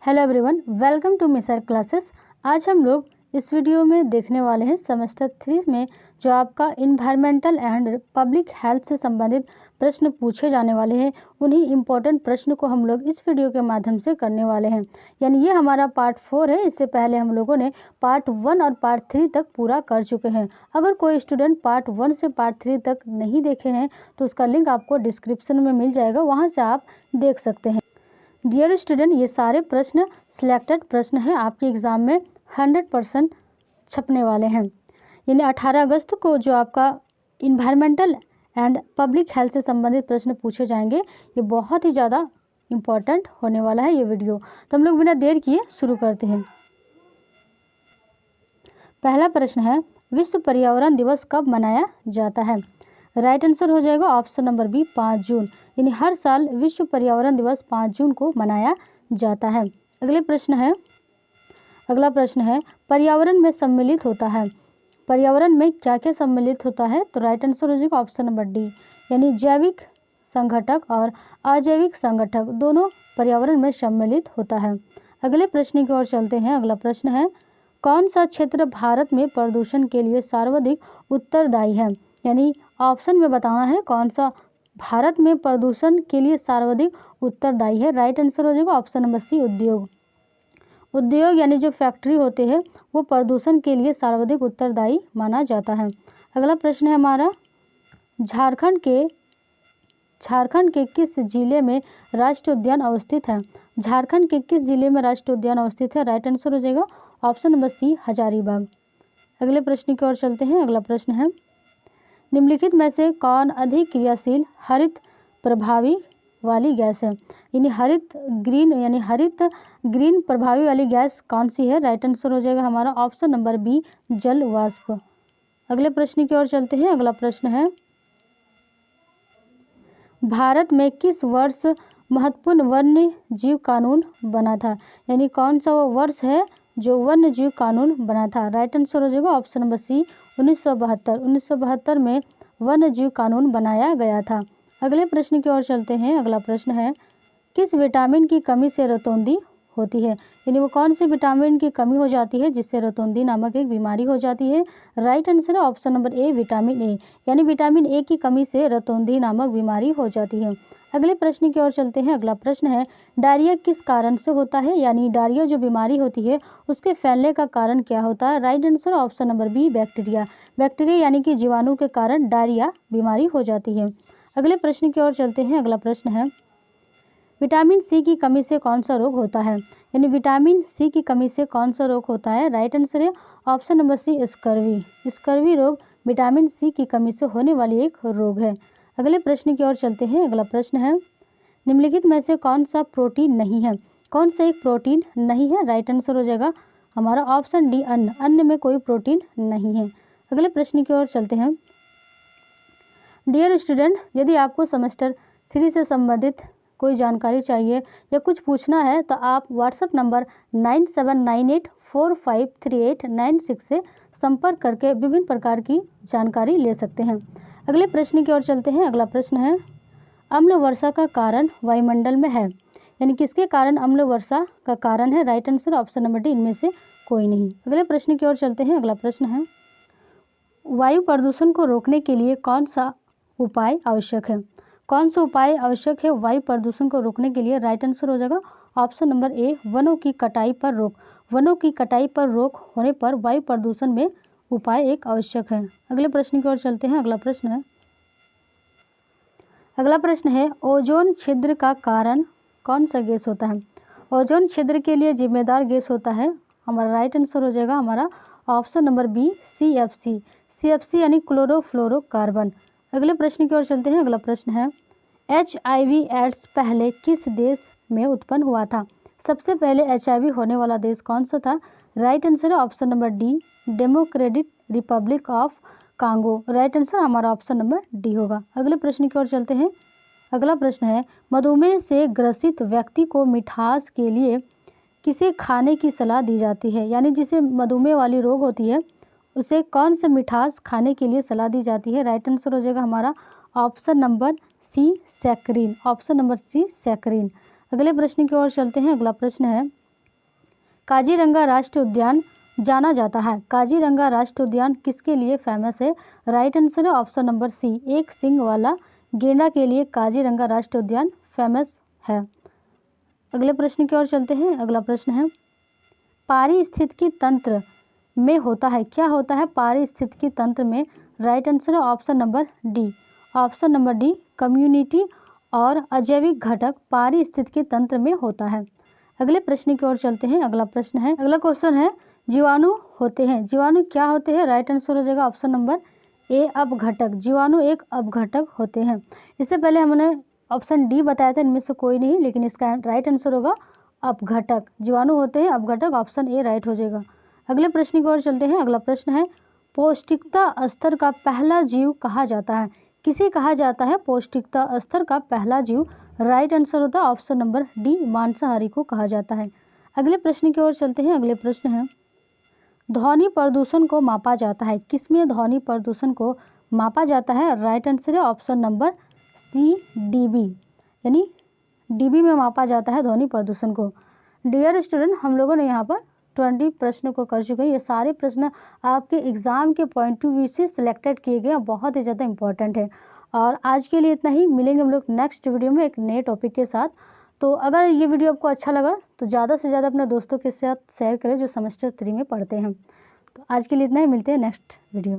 Hello everyone, welcome to Misar classes. आज हम लोग इस वीडियो में देखने वाले हैं सेमेस्टर 3 में जो आपका इन्वायरमेंटल एंड पब्लिक हेल्थ से संबंधित प्रश्न पूछे जाने वाले हैं। उन्हीं इम्पोर्टेंट प्रश्न को हम लोग इस वीडियो के माध्यम से करने वाले हैं। यानी ये हमारा पार्ट 4 है। इससे पहले हम लोगों ने पार्ट 1 और पार्ट 3 तक पूरा कर चुके हैं। अगर कोई स्टूडेंट पार्ट 1 से पार्ट 3 तक नहीं देखे हैं तो उसका लिंक आपको डिस्क्रिप्शन में मिल जाएगा, वहाँ से आप देख सकते हैं। डियर स्टूडेंट, ये सारे प्रश्न सिलेक्टेड प्रश्न हैं, आपके एग्ज़ाम में 100% छपने वाले हैं। यानी 18 अगस्त को जो आपका इन्वायरमेंटल एंड पब्लिक हेल्थ से संबंधित प्रश्न पूछे जाएंगे, ये बहुत ही ज़्यादा इम्पॉर्टेंट होने वाला है ये वीडियो। तो हम लोग बिना देर किए शुरू करते हैं। पहला प्रश्न है, विश्व पर्यावरण दिवस कब मनाया जाता है? राइट आंसर हो जाएगा ऑप्शन नंबर बी, 5 जून। यानी हर साल विश्व पर्यावरण दिवस 5 जून को मनाया जाता है। अगला प्रश्न है पर्यावरण में सम्मिलित होता है। पर्यावरण में क्या क्या सम्मिलित होता है? तो राइट आंसर हो जाएगा ऑप्शन नंबर डी, यानी जैविक संगठक और अजैविक संगठक दोनों पर्यावरण में सम्मिलित होता है। अगले प्रश्न की ओर चलते हैं। अगला प्रश्न है, कौन सा क्षेत्र भारत में प्रदूषण के लिए सर्वाधिक उत्तरदायी है? यानी ऑप्शन में बताना है कौन सा भारत में प्रदूषण के लिए सर्वाधिक उत्तरदायी है। राइट आंसर हो जाएगा ऑप्शन नंबर सी, उद्योग यानी जो फैक्ट्री होते हैं वो प्रदूषण के लिए सर्वाधिक उत्तरदायी माना जाता है। अगला प्रश्न है हमारा, झारखंड के किस जिले में राष्ट्रीय उद्यान अवस्थित है? झारखंड के किस जिले में राष्ट्रीय उद्यान अवस्थित है? राइट आंसर हो जाएगा ऑप्शन नंबर सी, हजारीबाग। अगले प्रश्न की ओर चलते हैं। अगला प्रश्न है, निम्नलिखित में से कौन अधिक क्रियाशील हरित प्रभावी वाली गैस है? यानी हरित ग्रीन प्रभावी वाली गैस कौन सी है? राइट आंसर हो जाएगा हमारा ऑप्शन नंबर बी, जल वाष्प। अगले प्रश्न की ओर चलते हैं। अगला प्रश्न है, भारत में किस वर्ष महत्वपूर्ण वन्य जीव कानून बना था? यानी कौन सा वो वर्ष है जो वन्य जीव कानून बना था? राइट आंसर हो जाएगा ऑप्शन नंबर सी, 1972 में वन्य जीव कानून बनाया गया था। अगले प्रश्न की ओर चलते हैं। अगला प्रश्न है, किस विटामिन की कमी से रतौंधी होती है? यानी वो कौन से विटामिन की कमी हो जाती है जिससे रतौंधी नामक एक बीमारी हो जाती है? राइट आंसर है option number A, vitamin A. यानी विटामिन ए की कमी से रतौंधी नामक बीमारी हो जाती है। अगले प्रश्न की ओर चलते हैं। अगला प्रश्न है, डायरिया किस कारण से होता है? यानी डायरिया जो बीमारी होती है उसके फैलने का कारण क्या होता है? Right answer option number B, bacteria यानी कि जीवाणु के कारण डायरिया बीमारी हो जाती है। अगले प्रश्न की ओर चलते हैं। अगला प्रश्न है, विटामिन सी की कमी से कौन सा रोग होता है? यानी विटामिन सी की कमी से कौन सा रोग होता है? राइट आंसर है ऑप्शन नंबर सी, स्कर्वी रोग विटामिन सी की कमी से होने वाली एक रोग है। अगले प्रश्न की ओर चलते हैं। अगला प्रश्न है, निम्नलिखित में से कौन सा प्रोटीन नहीं है? कौन सा एक प्रोटीन नहीं है? राइट आंसर हो जाएगा हमारा ऑप्शन डी, अन्न में कोई प्रोटीन नहीं है। अगले प्रश्न की ओर चलते हैं। डियर स्टूडेंट, यदि आपको सेमेस्टर 3 से संबंधित कोई जानकारी चाहिए या कुछ पूछना है तो आप व्हाट्सएप नंबर 9798453896 से संपर्क करके विभिन्न प्रकार की जानकारी ले सकते हैं। अगले प्रश्न की ओर चलते हैं। अगला प्रश्न है, अम्ल वर्षा का कारण वायुमंडल में है। यानी किसके कारण अम्ल वर्षा का कारण है? Right answer option number D, इनमें से कोई नहीं। अगले प्रश्न की ओर चलते हैं। अगला प्रश्न है, वायु प्रदूषण को रोकने के लिए कौन सा उपाय आवश्यक है? कौन सा उपाय आवश्यक है वायु प्रदूषण को रोकने के लिए? राइट आंसर हो जाएगा ऑप्शन नंबर ए, वनों की कटाई पर रोक। वनों की कटाई पर रोक होने पर वायु प्रदूषण में उपाय एक आवश्यक है। अगले प्रश्न की ओर चलते हैं। अगला प्रश्न है, ओजोन छिद्र का कारण कौन सा गैस होता है? ओजोन छिद्र के लिए जिम्मेदार गैस होता है हमारा, राइट आंसर हो जाएगा हमारा ऑप्शन नंबर बी, CFC यानी क्लोरोफ्लोरोकार्बन। अगले प्रश्न की ओर चलते हैं। अगला प्रश्न है, HIV एड्स पहले किस देश में उत्पन्न हुआ था? सबसे पहले HIV होने वाला देश कौन सा था? राइट आंसर है option number D, democratic Republic of Congo. Right answer हमारा ऑप्शन नंबर डी होगा। अगले प्रश्न की ओर चलते हैं। अगला प्रश्न है, मधुमेह से ग्रसित व्यक्ति को मिठास के लिए किसे खाने की सलाह दी जाती है? यानी जिसे मधुमेह वाली रोग होती है उसे कौन से मिठास खाने के लिए सलाह दी जाती है? राइट आंसर हो जाएगा हमारा ऑप्शन नंबर सी, सैकरीन। अगले प्रश्न की ओर चलते हैं। अगला प्रश्न है, काजीरंगा राष्ट्रीय उद्यान जाना जाता है? काजीरंगा राष्ट्रीय उद्यान किसके लिए फेमस है? राइट आंसर है ऑप्शन नंबर सी, एक सींग वाला गेंडा के लिए काजीरंगा राष्ट्रीय उद्यान फेमस है। अगले प्रश्न की ओर चलते हैं। अगला प्रश्न है, पारिस्थितिकी तंत्र में होता है, क्या होता है पारिस्थितिकी तंत्र में? राइट आंसर है option number D, option number D, community और अजैविक घटक पारिस्थितिकी तंत्र में होता है। अगले प्रश्न की ओर चलते हैं। अगला प्रश्न है, अगला क्वेश्चन है, जीवाणु होते हैं, जीवाणु क्या होते हैं? राइट आंसर हो जाएगा ऑप्शन नंबर ए, अपघटक। जीवाणु एक अपघटक होते हैं। इससे पहले हमने ऑप्शन डी बताया था, इनमें से कोई नहीं, लेकिन इसका राइट आंसर होगा अपघटक। जीवाणु होते हैं अपघटक, ऑप्शन ए राइट हो जाएगा। अगले प्रश्न की ओर चलते हैं। अगला प्रश्न है, पौष्टिकता स्तर का पहला जीव कहा जाता है? किसे कहा जाता है पौष्टिकता स्तर का पहला जीव? राइट आंसर होता है ऑप्शन नंबर डी, मांसाहारी को कहा जाता है। अगले प्रश्न की ओर चलते हैं। अगले प्रश्न है, ध्वनि प्रदूषण को मापा जाता है, किसमें ध्वनि प्रदूषण को मापा जाता है? राइट आंसर है ऑप्शन नंबर सी, डीबी, यानी डीबी में मापा जाता है ध्वनि प्रदूषण को। डियर स्टूडेंट, हम लोगों ने यहाँ पर 20 प्रश्न को कर चुके हैं। ये सारे प्रश्न आपके एग्ज़ाम के पॉइंट ऑफ व्यू से सिलेक्टेड किए गए हैं, बहुत ही ज़्यादा इंपॉर्टेंट है। और आज के लिए इतना ही, मिलेंगे हम लोग नेक्स्ट वीडियो में एक नए टॉपिक के साथ। तो अगर ये वीडियो आपको अच्छा लगा तो ज़्यादा से ज़्यादा अपने दोस्तों के साथ शेयर करें जो सेमेस्टर 3 में पढ़ते हैं। तो आज के लिए इतना ही, मिलते हैं नेक्स्ट वीडियो।